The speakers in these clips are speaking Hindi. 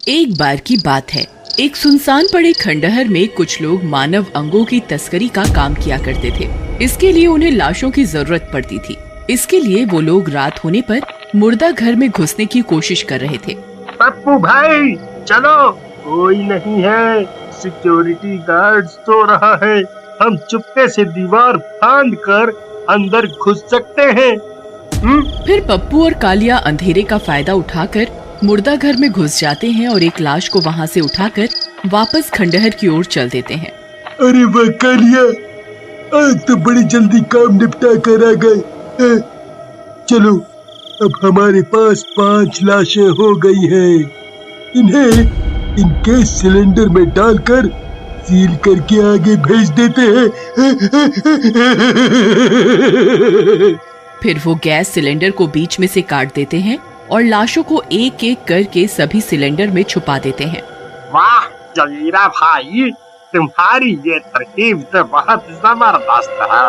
एक बार की बात है, एक सुनसान पड़े खंडहर में कुछ लोग मानव अंगों की तस्करी का काम किया करते थे। इसके लिए उन्हें लाशों की जरूरत पड़ती थी। इसके लिए वो लोग रात होने पर मुर्दा घर में घुसने की कोशिश कर रहे थे। पप्पू भाई चलो, कोई नहीं है, सिक्योरिटी गार्ड सो रहा है, हम चुपके से दीवार फांद कर अंदर घुस सकते हैं। फिर पप्पू और कालिया अंधेरे का फायदा उठाकर मुर्दा घर में घुस जाते हैं और एक लाश को वहाँ से उठाकर वापस खंडहर की ओर चल देते हैं। अरे वाह कालिया, आज तो बड़ी जल्दी काम निपटा कर आ गए। चलो, अब हमारे पास 5 लाशें हो गई हैं। इन्हें इनके सिलेंडर में डालकर सील करके आगे भेज देते हैं। फिर वो गैस सिलेंडर को बीच में से काट देते हैं और लाशों को एक एक करके सभी सिलेंडर में छुपा देते हैं। वाह जगीरा भाई, तुम्हारी ये तरकीब तो बहुत जबरदस्त है।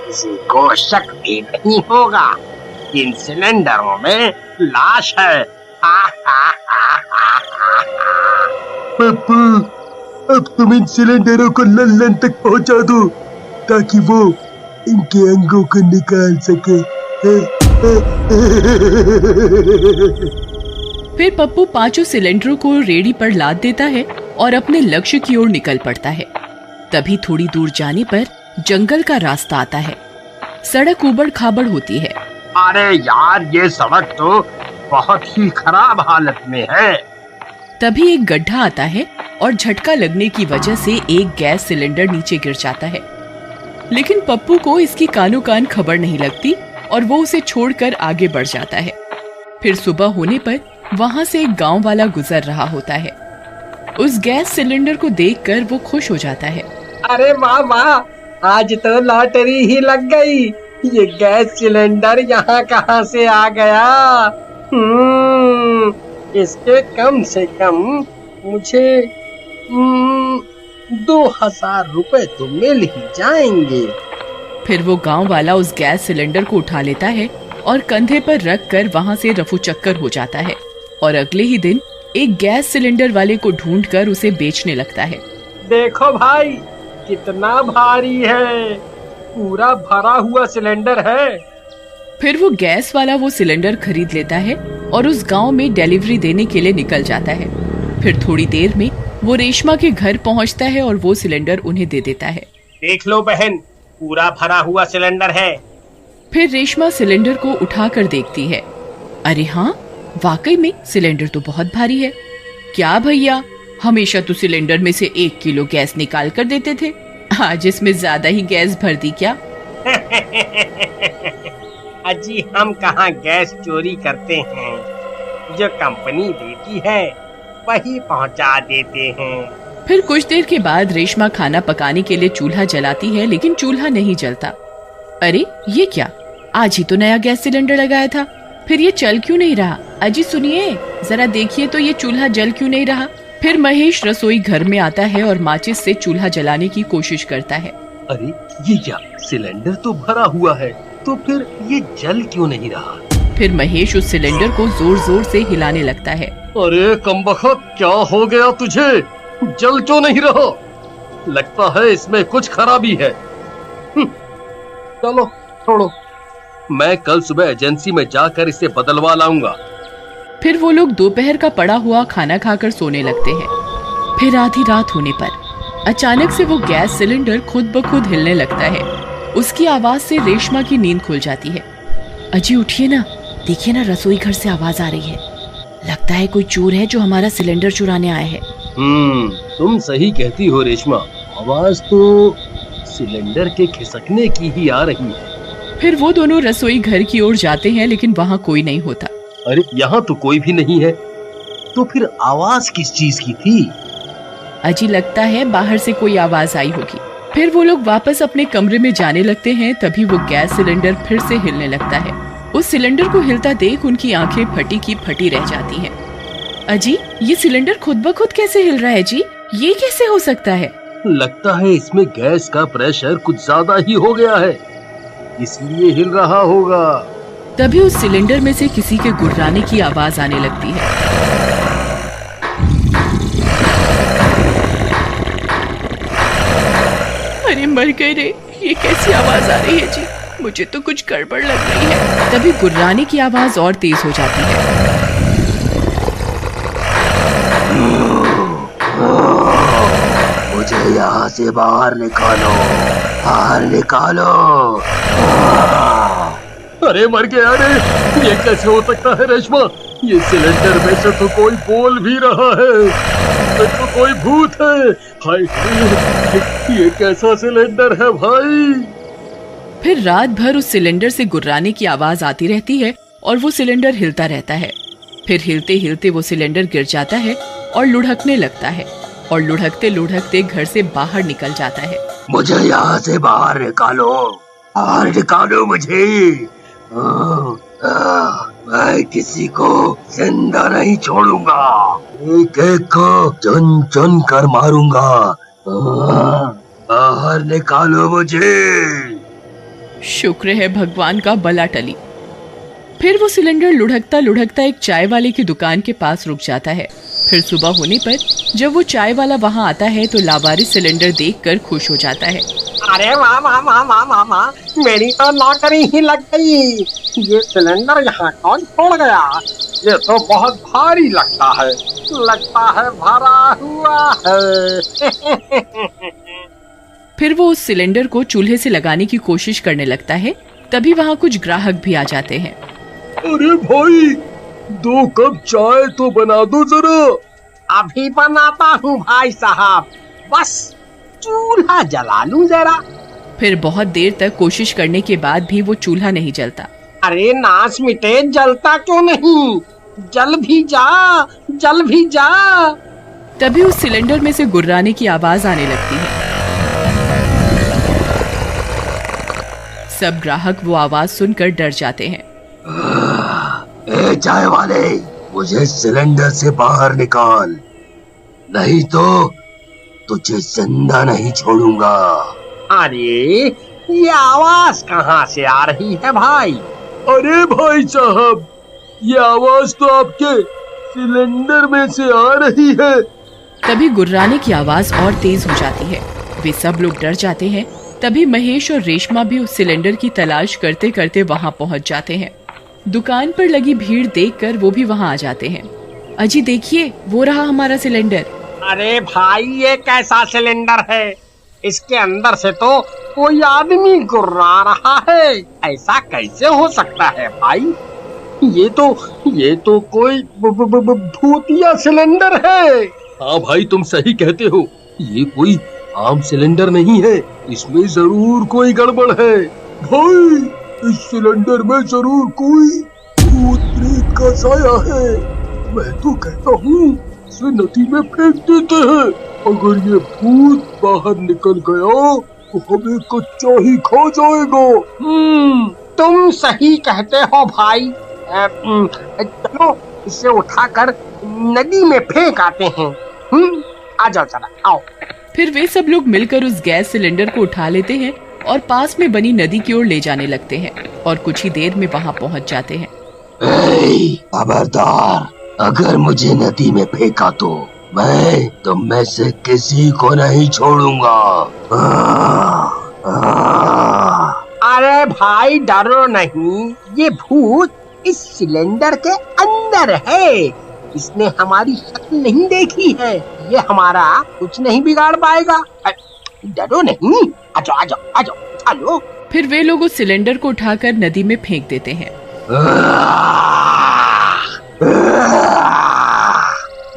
किसी को शक भी नहीं होगा, इन सिलेंडरों में लाश है। पप्पू, अब तुम इन सिलेंडरों को लंदन तक पहुंचा दो ताकि वो इनके अंगों को निकाल सके। फिर पप्पू 5 सिलेंडरों को रेडी पर लाद देता है और अपने लक्ष्य की ओर निकल पड़ता है। तभी थोड़ी दूर जाने पर जंगल का रास्ता आता है। सड़क उबड़ खाबड़ होती है। अरे यार, ये सड़क तो बहुत ही खराब हालत में है। तभी एक गड्ढा आता है और झटका लगने की वजह से एक गैस सिलेंडर नीचे गिर जाता है। लेकिन पप्पू को इसकी कानो कान खबर नहीं लगती और वो उसे छोड़कर आगे बढ़ जाता है। फिर सुबह होने पर वहाँ से एक गांव वाला गुजर रहा होता है। उस गैस सिलेंडर को देखकर वो खुश हो जाता है। अरे वाह वाह, आज तो लॉटरी ही लग गई। ये गैस सिलेंडर यहाँ कहाँ से आ गया? इसके कम से कम मुझे 2000 रुपए तो मिल ही जाएंगे। फिर वो गांव वाला उस गैस सिलेंडर को उठा लेता है और कंधे पर रख कर वहाँ से रफू चक्कर हो जाता है और अगले ही दिन एक गैस सिलेंडर वाले को ढूंढकर उसे बेचने लगता है। देखो भाई, कितना भारी है, पूरा भरा हुआ सिलेंडर है। फिर वो गैस वाला वो सिलेंडर खरीद लेता है और उस गांव में डिलीवरी देने के लिए निकल जाता है। फिर थोड़ी देर में वो रेशमा के घर पहुंचता है और वो सिलेंडर उन्हें दे देता है। देख लो बहन, पूरा भरा हुआ सिलेंडर है। फिर रेशमा सिलेंडर को उठाकर देखती है। अरे हाँ, वाकई में सिलेंडर तो बहुत भारी है। क्या भैया, हमेशा तो सिलेंडर में से 1 किलो गैस निकाल कर देते थे, आज इसमें ज्यादा ही गैस भर दी क्या? अजी, हम कहाँ गैस चोरी करते हैं, जो कंपनी देती है वही पहुँचा देते हैं। फिर कुछ देर के बाद रेशमा खाना पकाने के लिए चूल्हा जलाती है, लेकिन चूल्हा नहीं जलता। अरे ये क्या, आज ही तो नया गैस सिलेंडर लगाया था, फिर ये चल क्यों नहीं रहा? अजी सुनिए, जरा देखिए तो ये चूल्हा जल क्यों नहीं रहा? फिर महेश रसोई घर में आता है और माचिस से चूल्हा जलाने की कोशिश करता है। अरे ये क्या, सिलेंडर तो भरा हुआ है, तो फिर ये जल क्यों नहीं रहा? फिर महेश उस सिलेंडर को जोर जोर से हिलाने लगता है। अरे कमबख्त, क्या हो गया तुझे? जल क्यों नहीं रहा? लगता है इसमें कुछ खराबी है। चलो छोड़ो, मैं कल सुबह एजेंसी में जाकर इसे बदलवा लाऊंगा। फिर वो लोग दोपहर का पड़ा हुआ खाना खाकर सोने लगते हैं। फिर आधी रात होने पर अचानक से वो गैस सिलेंडर खुद ब खुद हिलने लगता है। उसकी आवाज से रेशमा की नींद खुल जाती है। अजी उठिए ना, देखिए ना, रसोई घर से आवाज आ रही है। लगता है कोई चोर है जो हमारा सिलेंडर चुराने आए हैं। तुम सही कहती हो रेशमा, आवाज तो सिलेंडर के खिसकने की ही आ रही है। फिर वो दोनों रसोई घर की ओर जाते हैं, लेकिन वहाँ कोई नहीं होता। अरे यहाँ तो कोई भी नहीं है, तो फिर आवाज किस चीज की थी? अजी लगता है बाहर से कोई आवाज आई होगी। फिर वो लोग वापस अपने कमरे में जाने लगते हैं। तभी वो गैस सिलेंडर फिर से हिलने लगता है। उस सिलेंडर को हिलता देख उनकी आंखें फटी की फटी रह जाती हैं। अजी, ये सिलेंडर खुद ब खुद कैसे हिल रहा है जी? ये कैसे हो सकता है? लगता है इसमें गैस का प्रेशर कुछ ज्यादा ही हो गया है, इसलिए हिल रहा होगा। तभी उस सिलेंडर में से किसी के गुर्राने की आवाज आने लगती है। मर गए रे, ये कैसी आवाज आ रही है जी, मुझे तो कुछ गड़बड़ लग रही है। तभी गुर्राने की आवाज और तेज हो जाती है। मुझे यहाँ से बाहर निकालो, बाहर निकालो। अरे मर गया रे, ये कैसे हो सकता है रेशमा? ये सिलेंडर में से तो कोई बोल भी रहा है, ये तो कोई भूत है। हाय, ये कैसा सिलेंडर है भाई? फिर रात भर उस सिलेंडर से गुर्राने की आवाज आती रहती है और वो सिलेंडर हिलता रहता है। फिर हिलते हिलते वो सिलेंडर गिर जाता है और लुढ़कने लगता है और लुढ़कते लुढ़कते घर से बाहर निकल जाता है। मुझे यहाँ से बाहर निकालो, बाहर निकालो मुझे। मैं किसी को जिंदा नहीं छोड़ूंगा, एक एक को चुन चुन कर मारूंगा। बाहर निकालो मुझे। शुक्र है भगवान का बला टली। फिर वो सिलेंडर लुढ़कता लुढ़कता एक चाय वाले की दुकान के पास रुक जाता है। फिर सुबह होने पर जब वो चाय वाला वहाँ आता है तो लावारिस सिलेंडर देखकर खुश हो जाता है। अरे वाह वाह वाह वाह वाह वाह, मेरी तो लॉटरी ही लग गई। ये सिलेंडर यहाँ कौन छोड़ गया? ये तो बहुत भारी लगता है भरा हुआ है। फिर वो उस सिलेंडर को चूल्हे से लगाने की कोशिश करने लगता है। तभी वहाँ कुछ ग्राहक भी आ जाते हैं। अरे भाई, 2 कप चाय तो बना दो जरा। अभी बनाता हूँ भाई साहब, बस चूल्हा जला लूं जरा। फिर बहुत देर तक कोशिश करने के बाद भी वो चूल्हा नहीं जलता। अरे नाच मिटे, जलता क्यों नहीं? जल भी जा। तभी उस सिलेंडर में से गुर्राने की आवाज आने लगती है। सब ग्राहक वो आवाज सुनकर डर जाते हैं। ए चाय वाले, मुझे सिलेंडर से बाहर निकाल, नहीं तो तुझे जिंदा नहीं छोड़ूंगा। अरे ये आवाज कहाँ से आ रही है भाई? अरे भाई साहब, ये आवाज तो आपके सिलेंडर में से आ रही है। तभी गुर्राने की आवाज और तेज हो जाती है। वे सब लोग डर जाते हैं। तभी महेश और रेशमा भी उस सिलेंडर की तलाश करते करते वहाँ पहुँच जाते हैं। दुकान पर लगी भीड़ देखकर वो भी वहाँ आ जाते हैं। अजी देखिए, वो रहा हमारा सिलेंडर। अरे भाई, ये कैसा सिलेंडर है? इसके अंदर से तो कोई आदमी गुर्रा रहा है। ऐसा कैसे हो सकता है भाई? ये तो कोई भूतिया सिलेंडर है। हाँ भाई, तुम सही कहते हो, ये कोई आम सिलेंडर नहीं है, इसमें जरूर कोई गड़बड़ है। भाई, इस सिलेंडर में जरूर कोई भूत प्रेत का साया है। मैं तो कहता हूँ इसे नदी में फेंक देते हैं। अगर ये भूत बाहर निकल गया तो हमें कच्चा ही खा जाएगा। तुम सही कहते हो भाई। चलो इसे उठाकर नदी में फेंक आते हैं। आ जाओ, चला आओ। फिर वे सब लोग मिलकर उस गैस सिलेंडर को उठा लेते हैं और पास में बनी नदी की ओर ले जाने लगते हैं और कुछ ही देर में वहाँ पहुँच जाते हैं। खबरदार, अगर मुझे नदी में फेंका तो मैं तुम में से किसी को नहीं छोड़ूंगा। अरे भाई डरो नहीं, ये भूत इस सिलेंडर के अंदर है। इसने हमारी शक्ल नहीं देखी है, ये हमारा कुछ नहीं बिगाड़ पाएगा। डरो नहीं, आजाओ, उठा लो। फिर वे लोग उस सिलेंडर को उठाकर नदी में फेंक देते हैं।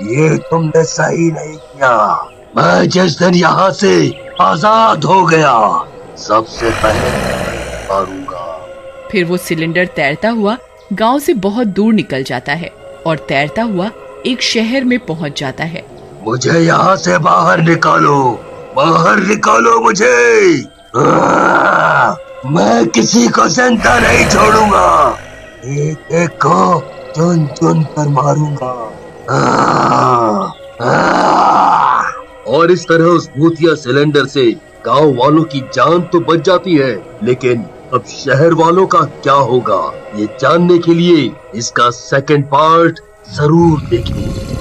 ये तुमने सही नहीं किया। मैं जिस दिन यहाँ से आजाद हो गया, सबसे पहले मारूंगा। फिर वो सिलेंडर तैरता हुआ गांव से बहुत दूर निकल जाता है और तैरता हुआ एक शहर में पहुंच जाता है। मुझे यहाँ से बाहर निकालो मुझे। मैं किसी को जिंदा नहीं छोड़ूंगा, एक एक को चुन चुन कर मारूंगा। और इस तरह उस भूतिया सिलेंडर से गांव वालों की जान तो बच जाती है, लेकिन अब शहर वालों का क्या होगा, ये जानने के लिए इसका सेकंड पार्ट जरूर देखें।